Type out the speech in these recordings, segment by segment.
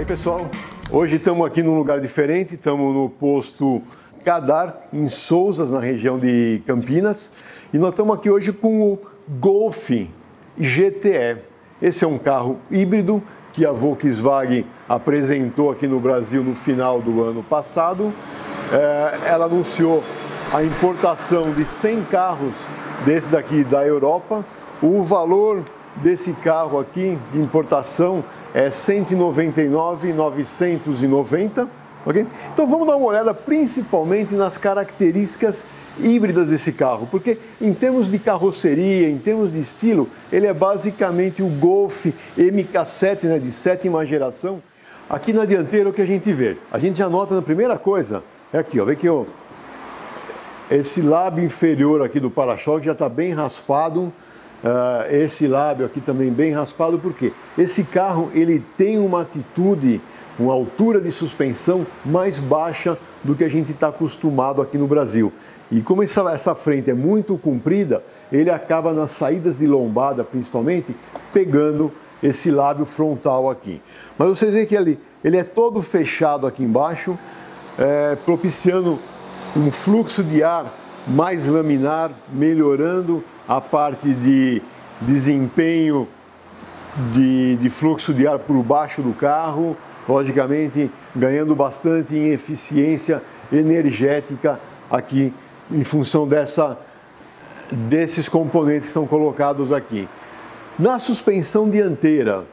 pessoal, hoje estamos aqui num lugar diferente, estamos no posto Cadar, em Sousas, na região de Campinas, e nós estamos aqui hoje com o Golf GTE. Esse é um carro híbrido que a Volkswagen apresentou aqui no Brasil no final do ano passado. Ela anunciou a importação de 100 carros desse daqui da Europa. O valor desse carro aqui de importação é R$ 199.990, ok? Então vamos dar uma olhada principalmente nas características híbridas desse carro, porque em termos de carroceria, em termos de estilo, ele é basicamente o Golf MK7, né, de sétima geração. Aqui na dianteira o que a gente vê? A gente já nota na primeira coisa, é aqui, ó, vê que esse lábio inferior aqui do para-choque já está bem raspado. Esse lábio aqui também bem raspado, porque esse carro ele tem uma atitude, uma altura de suspensão mais baixa do que a gente está acostumado aqui no Brasil. E como essa frente é muito comprida, ele acaba nas saídas de lombada, principalmente, pegando esse lábio frontal aqui. Mas vocês veem que ele é todo fechado aqui embaixo, propiciando um fluxo de ar mais laminar, melhorando a parte de desempenho de fluxo de ar por baixo do carro, logicamente ganhando bastante em eficiência energética aqui em função desses componentes que são colocados aqui. Na suspensão dianteira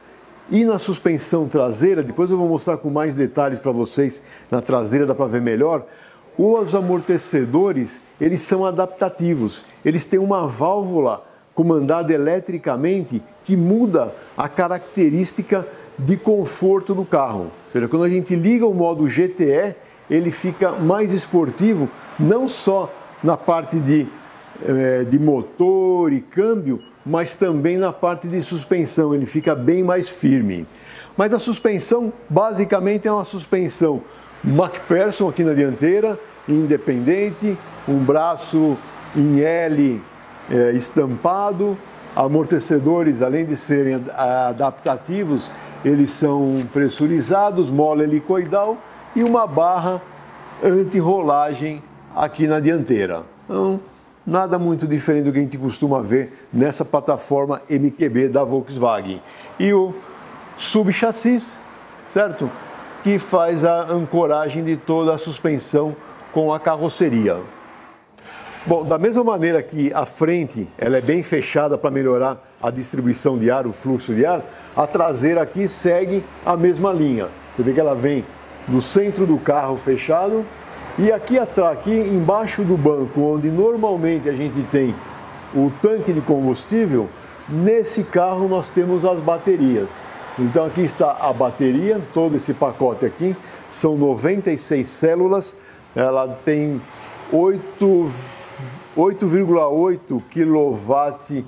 e na suspensão traseira, depois eu vou mostrar com mais detalhes para vocês, na traseira dá para ver melhor. Os amortecedores, eles são adaptativos, eles têm uma válvula comandada eletricamente que muda a característica de conforto do carro. Ou seja, quando a gente liga o modo GTE, ele fica mais esportivo, não só na parte de motor e câmbio, mas também na parte de suspensão, ele fica bem mais firme. Mas a suspensão, basicamente, é uma suspensão MacPherson aqui na dianteira, independente, um braço em L estampado, amortecedores, além de serem adaptativos, eles são pressurizados, mola helicoidal e uma barra anti-rolagem aqui na dianteira. Então, nada muito diferente do que a gente costuma ver nessa plataforma MQB da Volkswagen. E o subchassis, certo? Que faz a ancoragem de toda a suspensão com a carroceria. Bom, da mesma maneira que a frente ela é bem fechada para melhorar a distribuição de ar, o fluxo de ar, a traseira aqui segue a mesma linha. Você vê que ela vem do centro do carro fechado e aqui atrás, aqui embaixo do banco, onde normalmente a gente tem o tanque de combustível, nesse carro nós temos as baterias. Então aqui está a bateria, todo esse pacote aqui, são 96 células, ela tem 8,8 kWh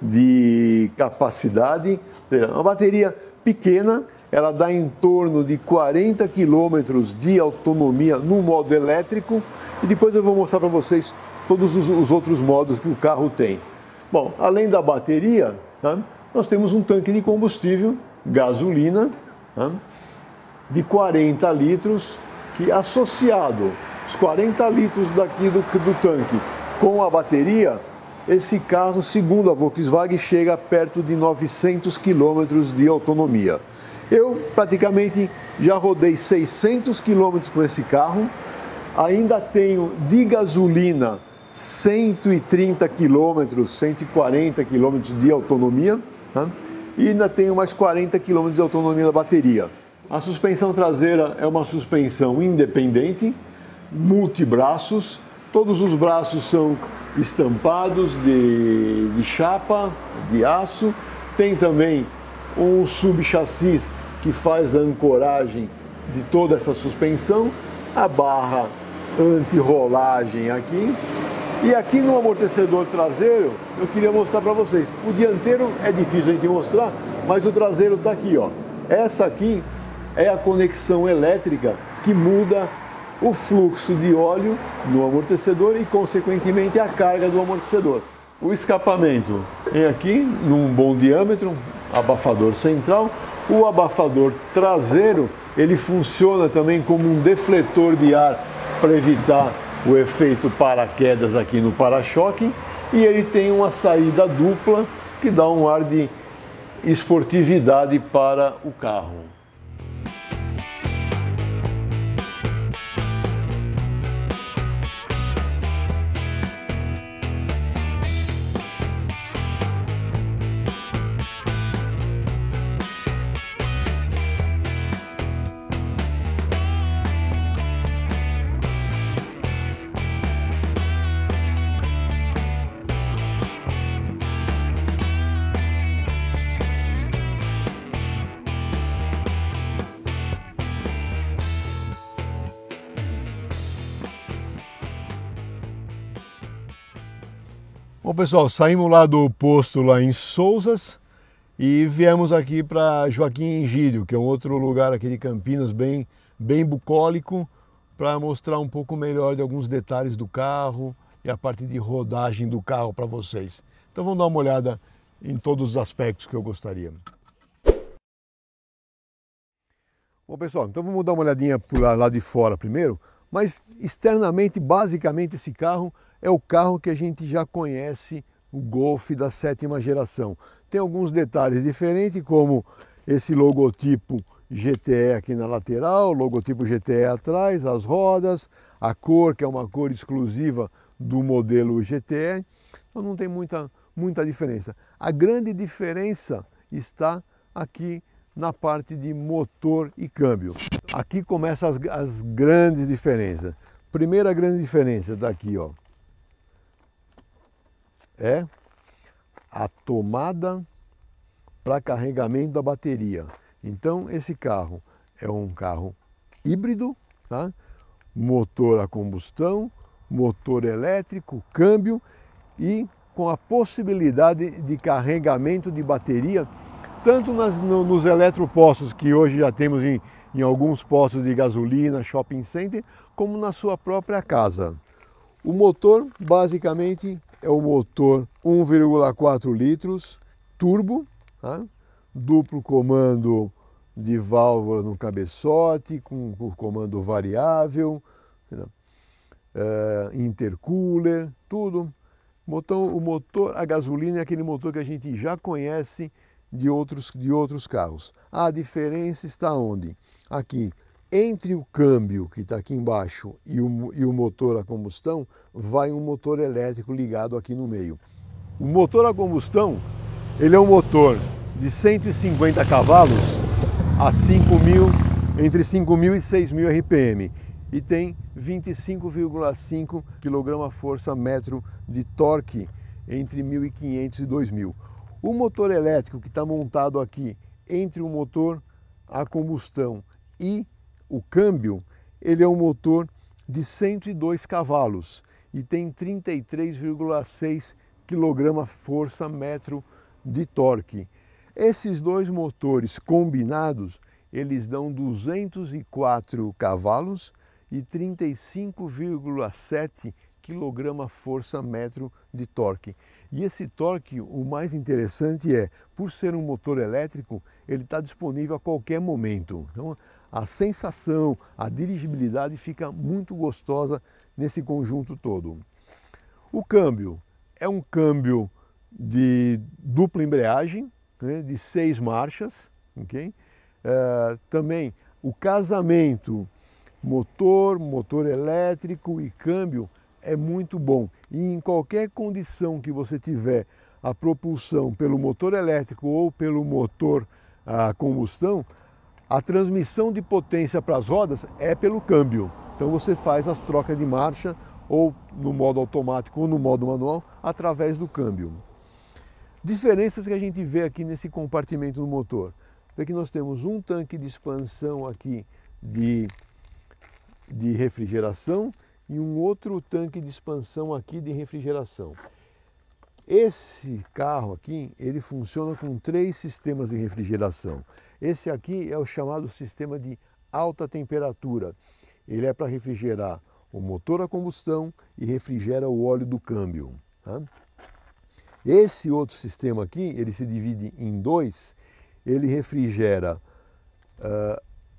de capacidade, ou seja, uma bateria pequena, ela dá em torno de 40 km de autonomia no modo elétrico e depois eu vou mostrar para vocês todos os outros modos que o carro tem. Bom, além da bateria, tá? Nós temos um tanque de combustível, gasolina, tá? De 40 litros, que associado os 40 litros daqui do tanque com a bateria, esse carro, segundo a Volkswagen, chega perto de 900 km de autonomia. Eu praticamente já rodei 600 km com esse carro, ainda tenho de gasolina 130 km, 140 km de autonomia, tá? E ainda tenho mais 40 km de autonomia da bateria. A suspensão traseira é uma suspensão independente, multibraços, todos os braços são estampados de chapa, de aço, tem também um subchassis que faz a ancoragem de toda essa suspensão, a barra anti-rolagem aqui. E aqui no amortecedor traseiro, eu queria mostrar para vocês. O dianteiro é difícil a gente mostrar, mas o traseiro está aqui, ó. Essa aqui é a conexão elétrica que muda o fluxo de óleo no amortecedor e, consequentemente, a carga do amortecedor. O escapamento é aqui, num bom diâmetro, abafador central. O abafador traseiro, ele funciona também como um defletor de ar para evitar o efeito paraquedas aqui no para-choque, e ele tem uma saída dupla que dá um ar de esportividade para o carro. Bom, pessoal, saímos lá do posto lá em Sousas e viemos aqui para Joaquim Engídio, que é um outro lugar aqui de Campinas bem bucólico, para mostrar um pouco melhor de alguns detalhes do carro e a parte de rodagem do carro para vocês. Então vamos dar uma olhada em todos os aspectos que eu gostaria. Bom, pessoal, então vamos dar uma olhadinha por lá de fora primeiro, mas externamente, basicamente, esse carro é o carro que a gente já conhece, o Golf da 7ª geração. Tem alguns detalhes diferentes, como esse logotipo GTE aqui na lateral, logotipo GTE atrás, as rodas, a cor, que é uma cor exclusiva do modelo GTE. Então não tem muita diferença. A grande diferença está aqui na parte de motor e câmbio. Aqui começam as grandes diferenças. Primeira grande diferença daqui, ó, é a tomada para carregamento da bateria. Então esse carro é um carro híbrido, tá? Motor a combustão, motor elétrico, câmbio e com a possibilidade de carregamento de bateria, tanto nos eletropostos que hoje já temos em alguns postos de gasolina, shopping center, como na sua própria casa. O motor basicamente é o motor 1,4 litros turbo, tá? Duplo comando de válvula no cabeçote, com comando variável, intercooler, tudo. O motor a gasolina é aquele motor que a gente já conhece de outros carros. A diferença está onde? Aqui. Entre o câmbio, que está aqui embaixo, e o motor a combustão, vai um motor elétrico ligado aqui no meio. O motor a combustão, ele é um motor de 150 cavalos a entre 5.000 e 6.000 RPM e tem 25,5 kgfm de torque entre 1.500 e 2.000. O motor elétrico que está montado aqui entre o motor a combustão e o câmbio, ele é um motor de 102 cavalos e tem 33,6 kgfm de torque. Esses dois motores combinados, eles dão 204 cavalos e 35,7 kgfm de torque. E esse torque, o mais interessante é, por ser um motor elétrico, ele está disponível a qualquer momento. Então, a sensação, a dirigibilidade fica muito gostosa nesse conjunto todo. O câmbio é um câmbio de dupla embreagem, né, de 6 marchas. Okay? Também o casamento motor elétrico e câmbio é muito bom. E em qualquer condição que você tiver a propulsão pelo motor elétrico ou pelo motor a combustão, a transmissão de potência para as rodas é pelo câmbio. Então você faz as trocas de marcha ou no modo automático ou no modo manual através do câmbio. Diferenças que a gente vê aqui nesse compartimento do motor. Aqui nós temos um tanque de expansão aqui de refrigeração e um outro tanque de expansão aqui de refrigeração. Esse carro aqui, ele funciona com 3 sistemas de refrigeração. Esse aqui é o chamado sistema de alta temperatura. Ele é para refrigerar o motor a combustão e refrigera o óleo do câmbio. Tá? Esse outro sistema aqui, ele se divide em 2. ele refrigera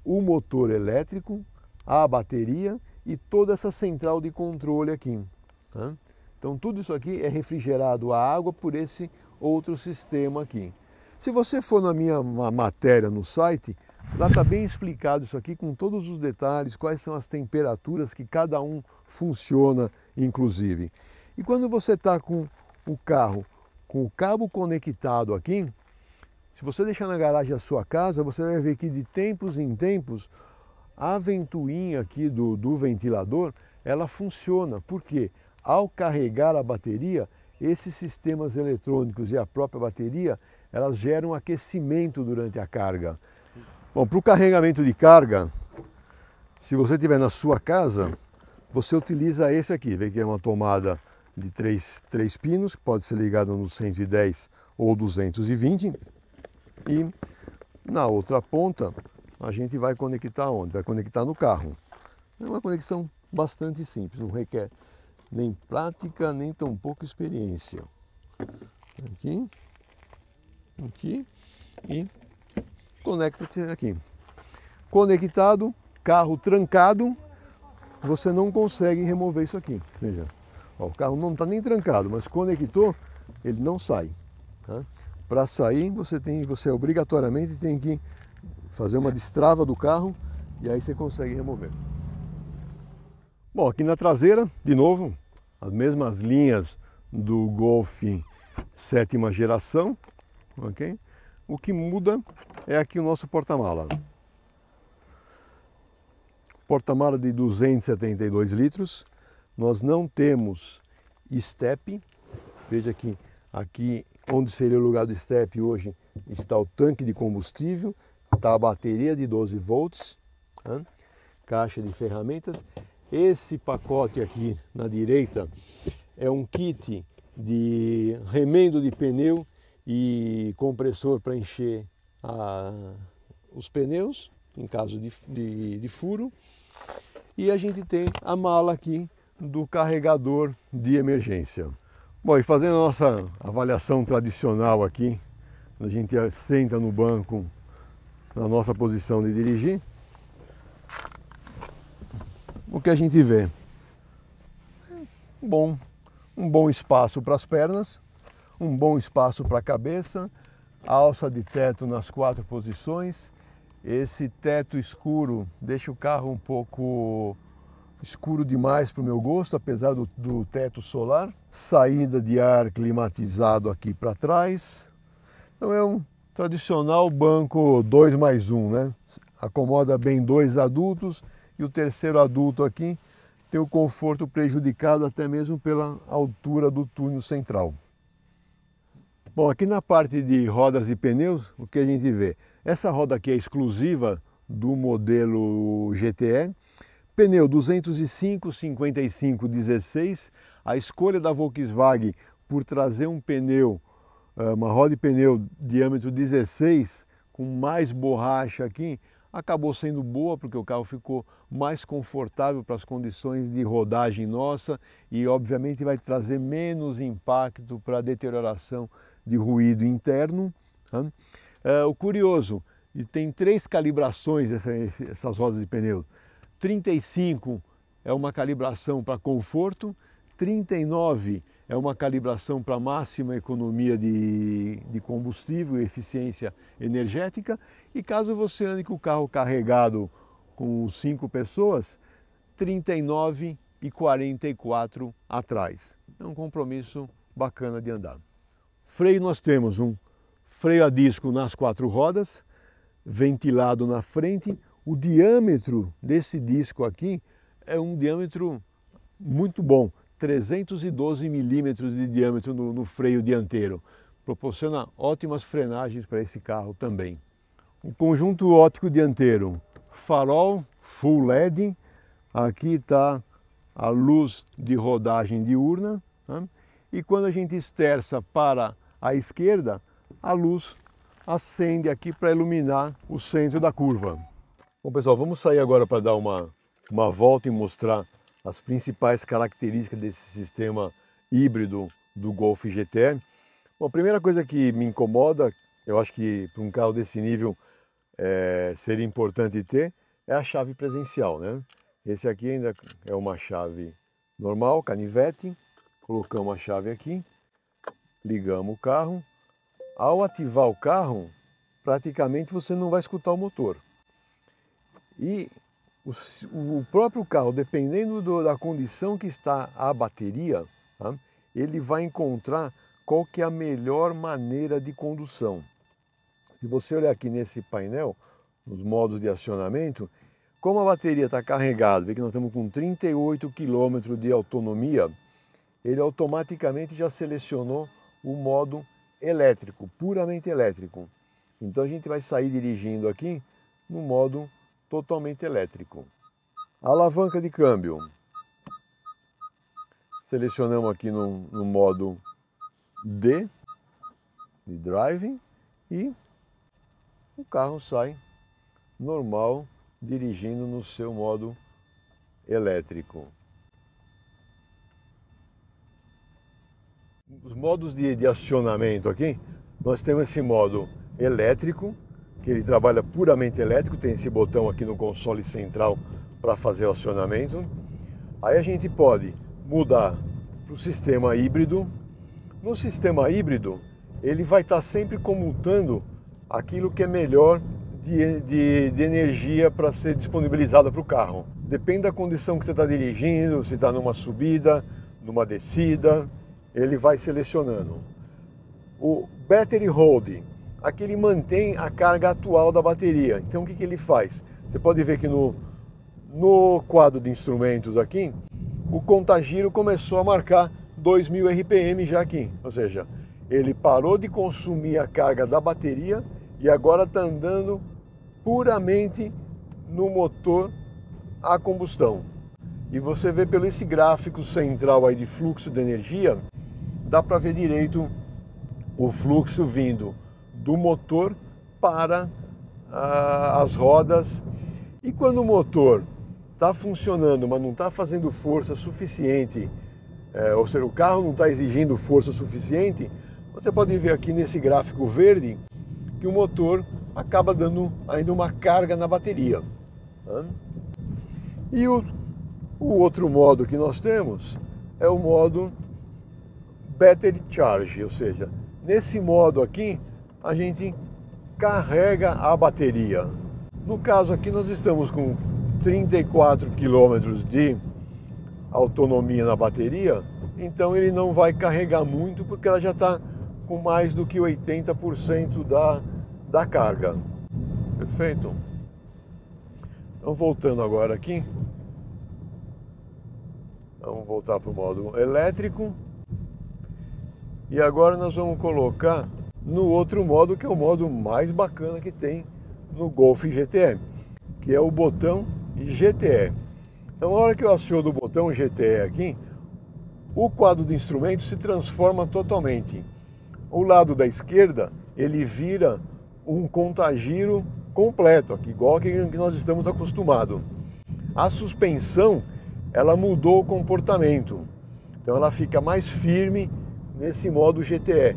o motor elétrico, a bateria e toda essa central de controle aqui. Tá? Então tudo isso aqui é refrigerado a água por esse outro sistema aqui. Se você for na minha matéria no site, lá está bem explicado isso aqui com todos os detalhes, quais são as temperaturas que cada um funciona inclusive. E quando você está com o carro com o cabo conectado aqui, se você deixar na garagem da sua casa, você vai ver que de tempos em tempos a ventoinha aqui do ventilador, ela funciona. Por quê? Ao carregar a bateria, esses sistemas eletrônicos e a própria bateria, elas geram aquecimento durante a carga. Bom, para o carregamento de carga, se você tiver na sua casa, você utiliza esse aqui. Vê que é uma tomada de três pinos, que pode ser ligado no 110 ou 220. E na outra ponta, a gente vai conectar onde? Vai conectar no carro. É uma conexão bastante simples, não requer nem prática, nem tão pouca experiência. Aqui, aqui e conecta-te aqui. Conectado, carro trancado, você não consegue remover isso aqui. Veja, ó, o carro não está nem trancado, mas conectou, ele não sai. Tá? Para sair, você obrigatoriamente tem que fazer uma destrava do carro e aí você consegue remover. Bom, aqui na traseira, de novo, as mesmas linhas do Golf 7ª geração, ok? O que muda é aqui o nosso porta-mala. Porta-mala de 272 litros, nós não temos step, veja que aqui onde seria o lugar do step hoje está o tanque de combustível, está a bateria de 12 volts, tá? Caixa de ferramentas. Esse pacote aqui na direita é um kit de remendo de pneu e compressor para encher os pneus em caso de furo. E a gente tem a mala aqui do carregador de emergência. Bom, e fazendo a nossa avaliação tradicional aqui, a gente senta no banco na nossa posição de dirigir, o que a gente vê? Um bom espaço para as pernas, um bom espaço para a cabeça, alça de teto nas 4 posições. Esse teto escuro deixa o carro um pouco escuro demais para o meu gosto, apesar do teto solar. Saída de ar climatizado aqui para trás. Então é um tradicional banco 2+1, né? Acomoda bem 2 adultos e o terceiro adulto aqui tem o conforto prejudicado até mesmo pela altura do túnel central. Bom, aqui na parte de rodas e pneus, o que a gente vê? Essa roda aqui é exclusiva do modelo GTE, pneu 205/55/16, a escolha da Volkswagen por trazer um pneu, uma roda de pneu diâmetro 16, com mais borracha aqui, acabou sendo boa porque o carro ficou mais confortável para as condições de rodagem nossa e obviamente vai trazer menos impacto para a deterioração de ruído interno. Tá? O curioso, e tem 3 calibrações essas rodas de pneu. 35 é uma calibração para conforto, 39 é uma calibração para máxima economia de combustível e eficiência energética, e caso você ande com o carro carregado com 5 pessoas, 39 e 44 atrás. É um compromisso bacana de andar. Freio, nós temos um freio a disco nas 4 rodas, ventilado na frente. O diâmetro desse disco aqui é um diâmetro muito bom, 312 milímetros de diâmetro no freio dianteiro. Proporciona ótimas frenagens para esse carro também. O conjunto óptico dianteiro, farol full LED, aqui está a luz de rodagem diurna, tá? E quando a gente esterça para a esquerda, a luz acende aqui para iluminar o centro da curva. Bom, pessoal, vamos sair agora para dar uma volta e mostrar as principais características desse sistema híbrido do Golf GTE. Bom, a primeira coisa que me incomoda eu acho que para um carro desse nível seria importante ter, é a chave presencial, né? Esse aqui ainda é uma chave normal, canivete, colocamos a chave aqui, ligamos o carro. Ao ativar o carro, praticamente você não vai escutar o motor. E o próprio carro, dependendo da condição que está a bateria, tá? Ele vai encontrar qual que é a melhor maneira de condução. Se você olhar aqui nesse painel, nos modos de acionamento, como a bateria está carregada, vê que nós estamos com 38 km de autonomia, ele automaticamente já selecionou o modo elétrico, puramente elétrico. Então a gente vai sair dirigindo aqui no modo totalmente elétrico. A alavanca de câmbio. Selecionamos aqui no modo D, de driving, e o carro sai normal, dirigindo no seu modo elétrico. Os modos de acionamento aqui, nós temos esse modo elétrico, que ele trabalha puramente elétrico, tem esse botão aqui no console central para fazer o acionamento. Aí a gente pode mudar para o sistema híbrido. No sistema híbrido, ele vai estar sempre comutando aquilo que é melhor de energia para ser disponibilizada para o carro. Depende da condição que você está dirigindo, se está numa subida, numa descida, ele vai selecionando. O Battery Hold, aqui ele mantém a carga atual da bateria. Então o que ele faz? Você pode ver que no quadro de instrumentos aqui, o contagiro começou a marcar 2000 RPM já aqui. Ou seja, ele parou de consumir a carga da bateria e agora está andando puramente no motor a combustão. E você vê pelo esse gráfico central aí de fluxo de energia, dá para ver direito o fluxo vindo do motor para as rodas. E quando o motor está funcionando, mas não está fazendo força suficiente, ou seja, o carro não está exigindo força suficiente, você pode ver aqui nesse gráfico verde que o motor acaba dando ainda uma carga na bateria. Tá? E o outro modo que nós temos é o modo Battery Charge, ou seja, nesse modo aqui a gente carrega a bateria. No caso aqui nós estamos com 34 km de autonomia na bateria, então ele não vai carregar muito porque ela já está com mais do que 80% da carga. Perfeito? Então voltando agora aqui, vamos voltar para o modo elétrico e agora nós vamos colocar no outro modo, que é o modo mais bacana que tem no Golf GTE, que é o botão GTE. Então, na hora que eu aciono o botão GTE aqui, o quadro de instrumentos se transforma totalmente. O lado da esquerda, ele vira um contagiro completo, aqui, igual que nós estamos acostumados. A suspensão, ela mudou o comportamento. Então, ela fica mais firme nesse modo GTE.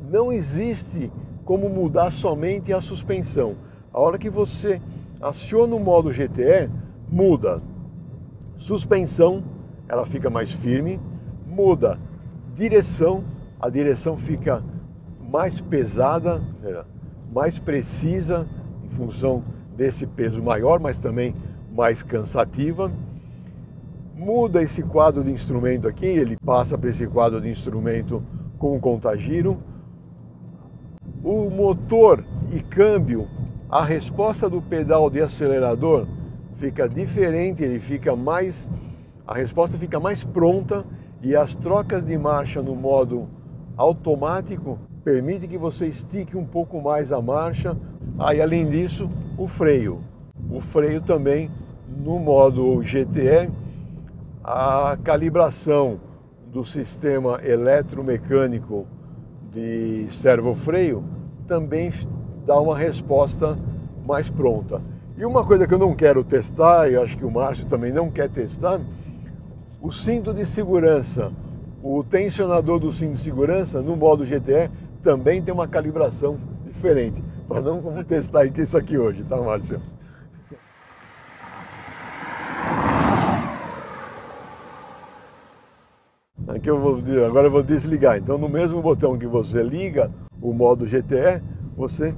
Não existe como mudar somente a suspensão. A hora que você aciona o modo GTE, muda suspensão, ela fica mais firme, muda direção, a direção fica mais pesada, mais precisa, em função desse peso maior, mas também mais cansativa. Muda esse quadro de instrumento aqui, ele passa para esse quadro de instrumento com um contagiro. O motor e câmbio, a resposta do pedal de acelerador fica diferente, a resposta fica mais pronta e as trocas de marcha no modo automático permitem que você estique um pouco mais a marcha. E além disso, o freio. O freio também no modo GTE, a calibração do sistema eletromecânico de servofreio também dá uma resposta mais pronta. E uma coisa que eu não quero testar, e acho que o Márcio também não quer testar, o cinto de segurança, o tensionador do cinto de segurança no modo GTE também tem uma calibração diferente. Mas não vamos testar isso aqui hoje, tá, Márcio? Aqui agora eu vou desligar. Então, no mesmo botão que você liga o modo GTE, você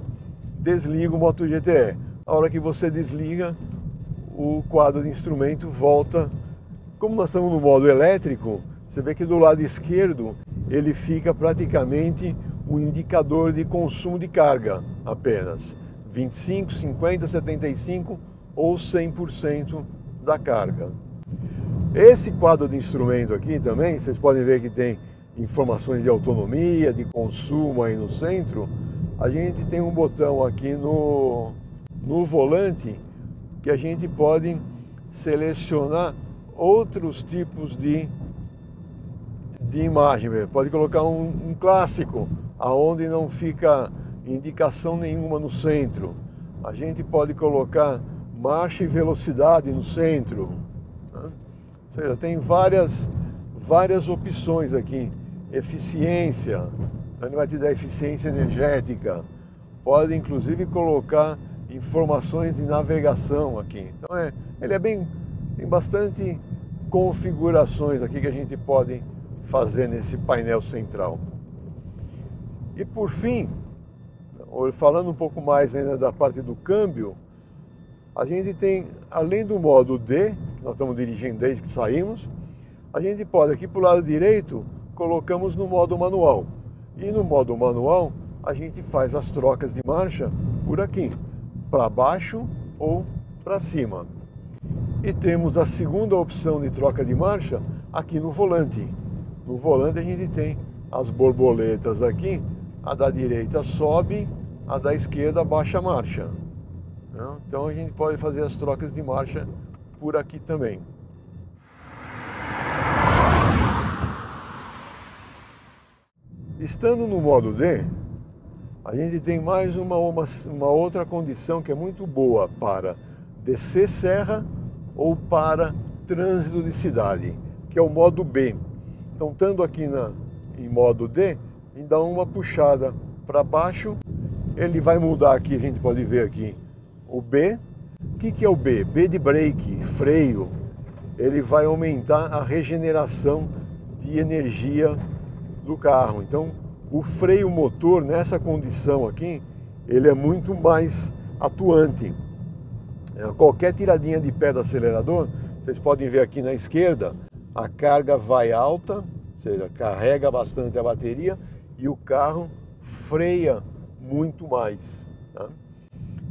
desliga o modo GTE. A hora que você desliga, o quadro de instrumento volta. Como nós estamos no modo elétrico, você vê que do lado esquerdo ele fica praticamente um indicador de consumo de carga apenas. 25, 50, 75 ou 100% da carga. Esse quadro de instrumento aqui também, vocês podem ver que tem informações de autonomia, de consumo aí no centro. A gente tem um botão aqui no volante que a gente pode selecionar outros tipos de imagem. Pode colocar um clássico, aonde não fica indicação nenhuma no centro. A gente pode colocar marcha e velocidade no centro. Ou seja, tem várias opções aqui. Eficiência, então ele vai te dar eficiência energética. Pode inclusive colocar informações de navegação aqui. Então tem bastante configurações aqui que a gente pode fazer nesse painel central. E por fim, falando um pouco mais ainda da parte do câmbio, a gente tem, além do modo D, que nós estamos dirigindo desde que saímos, a gente pode aqui para o lado direito, colocamos no modo manual. E no modo manual, a gente faz as trocas de marcha por aqui, para baixo ou para cima. E temos a segunda opção de troca de marcha aqui no volante. No volante a gente tem as borboletas aqui, a da direita sobe, a da esquerda baixa a marcha. Então a gente pode fazer as trocas de marcha por aqui também. Estando no modo D, a gente tem mais uma outra condição que é muito boa para descer serra ou para trânsito de cidade, que é o modo B. Então, estando aqui em modo D, a gente dá uma puxada para baixo, ele vai mudar aqui, a gente pode ver aqui o B. O que é o B? B de brake, freio. Ele vai aumentar a regeneração de energia do carro. Então, o freio motor nessa condição aqui, ele é muito mais atuante. Qualquer tiradinha de pé do acelerador, vocês podem ver aqui na esquerda, a carga vai alta, ou seja, carrega bastante a bateria e o carro freia muito mais. Tá?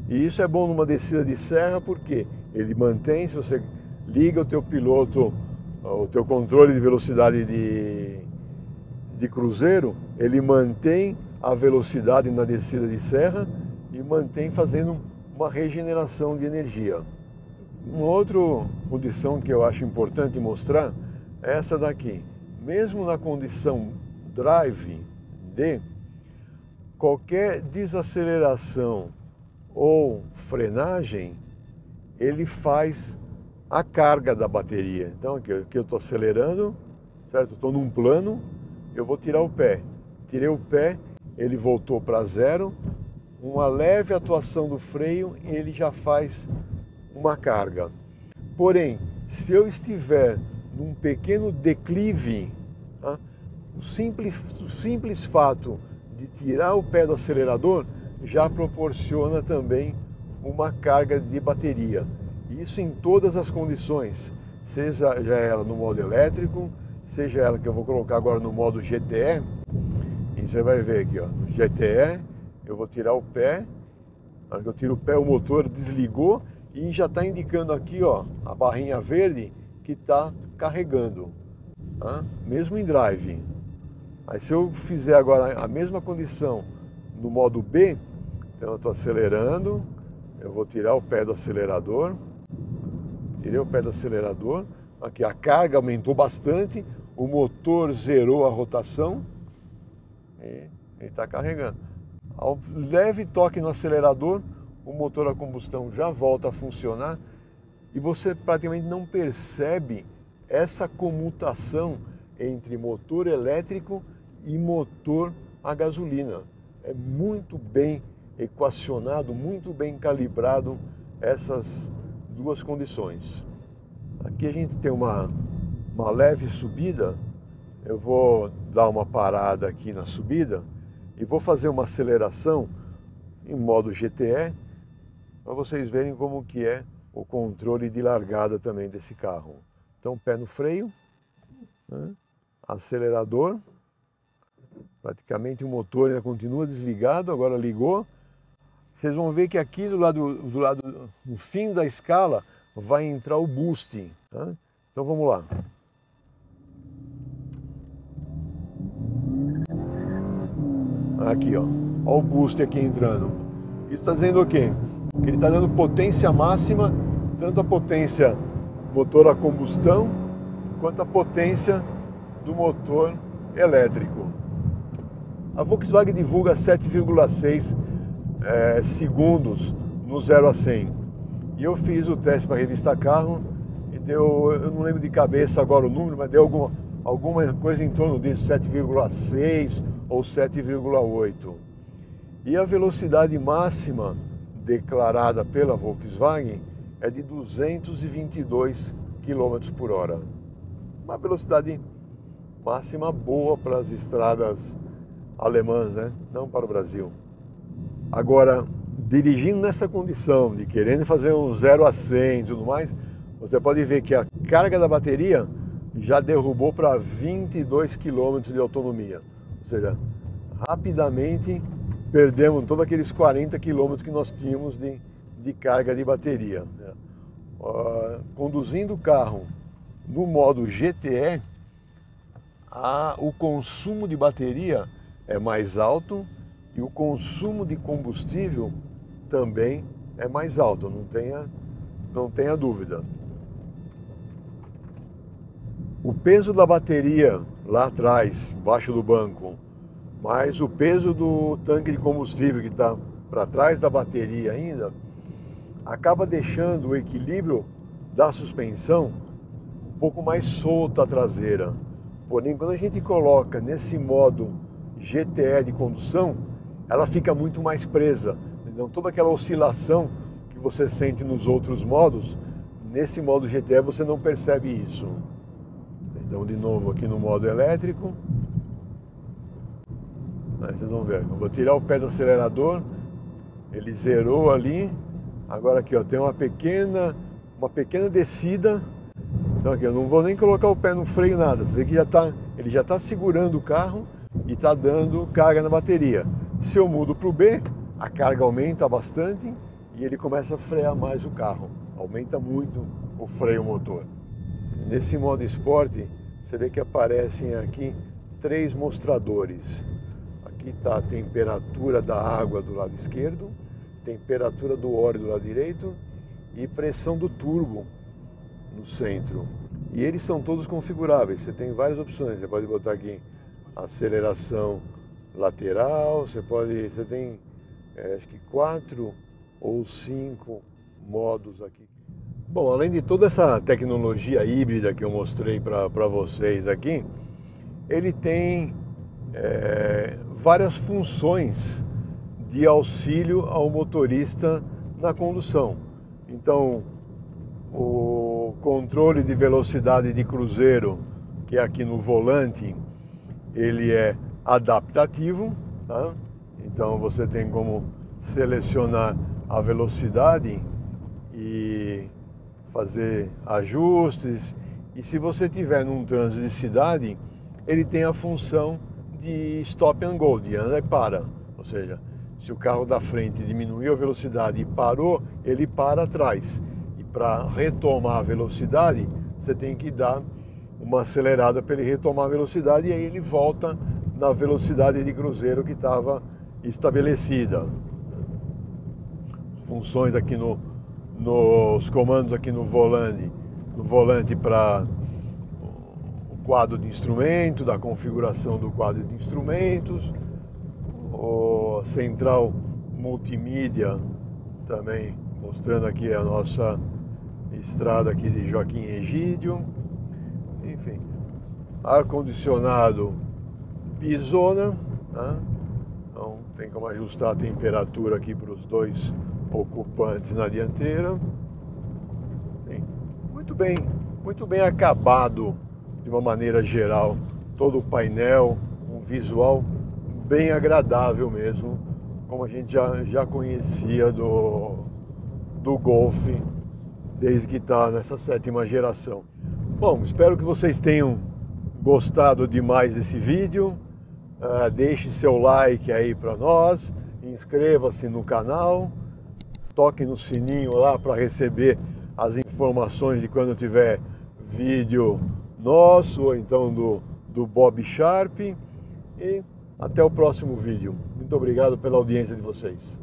E isso é bom numa descida de serra porque ele mantém, se você liga o teu piloto, o teu controle de velocidade de cruzeiro, ele mantém a velocidade na descida de serra e mantém fazendo uma regeneração de energia. Uma outra condição que eu acho importante mostrar é essa daqui. Mesmo na condição drive D, qualquer desaceleração ou frenagem, ele faz a carga da bateria. Então aqui eu estou acelerando, certo? Estou num plano, eu vou tirar o pé. Tirei o pé, ele voltou para zero, uma leve atuação do freio e ele já faz uma carga. Porém, se eu estiver num pequeno declive, tá? o simples fato de tirar o pé do acelerador já proporciona também uma carga de bateria. Isso em todas as condições, seja ela no modo elétrico, seja ela que eu vou colocar agora no modo GTE. E você vai ver aqui, ó, no GTE, eu vou tirar o pé. Na hora que eu tiro o pé, o motor desligou e já está indicando aqui, ó, a barrinha verde que está carregando, tá? Mesmo em drive. Aí se eu fizer agora a mesma condição no modo B, então eu estou acelerando, eu vou tirar o pé do acelerador, tirei o pé do acelerador, aqui a carga aumentou bastante, o motor zerou a rotação e ele está carregando. Ao leve toque no acelerador, o motor a combustão já volta a funcionar e você praticamente não percebe essa comutação entre motor elétrico e motor a gasolina. É muito bem equacionado, muito bem calibrado essas duas condições. Aqui a gente tem uma leve subida. Eu vou dar uma parada aqui na subida e vou fazer uma aceleração em modo GTE para vocês verem como que é o controle de largada também desse carro. Então, pé no freio, né? Acelerador, praticamente o motor ainda continua desligado, agora ligou. Vocês vão ver que aqui no fim da escala vai entrar o boost. Tá? Então vamos lá. Aqui, ó. Olha o boost aqui entrando. Isso está dizendo o quê? Que ele está dando potência máxima, tanto a potência motor a combustão, quanto a potência do motor elétrico. A Volkswagen divulga 7,6 segundos no 0 a 100. E eu fiz o teste para a revista Carro e deu, eu não lembro de cabeça agora o número, mas deu alguma coisa em torno disso, 7,6 ou 7,8. E a velocidade máxima declarada pela Volkswagen é de 222 km por hora. Uma velocidade máxima boa para as estradas alemãs, né? Não para o Brasil. Agora, dirigindo nessa condição de querendo fazer um 0 a 100 e tudo mais, você pode ver que a carga da bateria já derrubou para 22 km de autonomia. Ou seja, rapidamente perdemos todos aqueles 40 km que nós tínhamos de carga de bateria. Conduzindo o carro no modo GTE, o consumo de bateria é mais alto e o consumo de combustível também é mais alto, não tenha dúvida. O peso da bateria lá atrás, embaixo do banco, mais o peso do tanque de combustível que está para trás da bateria ainda, acaba deixando o equilíbrio da suspensão um pouco mais solta a traseira. Porém, quando a gente coloca nesse modo GTE de condução, ela fica muito mais presa. Então, toda aquela oscilação que você sente nos outros modos, nesse modo GTE você não percebe isso. Então, de novo aqui no modo elétrico. Aí vocês vão ver, eu vou tirar o pé do acelerador, ele zerou ali. Agora aqui, ó, tem uma pequena descida. Então aqui, eu não vou nem colocar o pé no freio, nada. Você vê que ele já está segurando o carro e está dando carga na bateria. Se eu mudo para o B, a carga aumenta bastante e ele começa a frear mais o carro. Aumenta muito o freio motor. Nesse modo esporte, você vê que aparecem aqui 3 mostradores. Aqui está a temperatura da água do lado esquerdo, temperatura do óleo do lado direito e pressão do turbo no centro. E eles são todos configuráveis, você tem várias opções. Você pode botar aqui aceleração lateral, você tem acho que 4 ou 5 modos aqui. Bom, além de toda essa tecnologia híbrida que eu mostrei para vocês aqui, ele tem várias funções de auxílio ao motorista na condução. Então, o controle de velocidade de cruzeiro, que é aqui no volante, ele é adaptativo, tá? Então você tem como selecionar a velocidade e fazer ajustes. E se você tiver num trânsito de cidade, ele tem a função de stop and go, de anda e para. Ou seja, se o carro da frente diminuiu a velocidade e parou, ele para atrás. E para retomar a velocidade, você tem que dar uma acelerada para ele retomar a velocidade e aí ele volta na velocidade de cruzeiro que estava estabelecida. Funções aqui nos comandos aqui no volante para o quadro de instrumento, da configuração do quadro de instrumentos, o central multimídia também mostrando aqui a nossa estrada aqui de Joaquim Egídio, enfim, ar-condicionado Bisona, tá? Então tem como ajustar a temperatura aqui para os dois ocupantes na dianteira. Muito bem acabado de uma maneira geral. Todo o painel, um visual bem agradável mesmo, como a gente já conhecia do Golf, desde que está nessa 7ª geração. Bom, espero que vocês tenham gostado demais desse vídeo. Deixe seu like aí para nós, inscreva-se no canal, toque no sininho lá para receber as informações de quando tiver vídeo nosso ou então do Bob Sharp. E até o próximo vídeo. Muito obrigado pela audiência de vocês.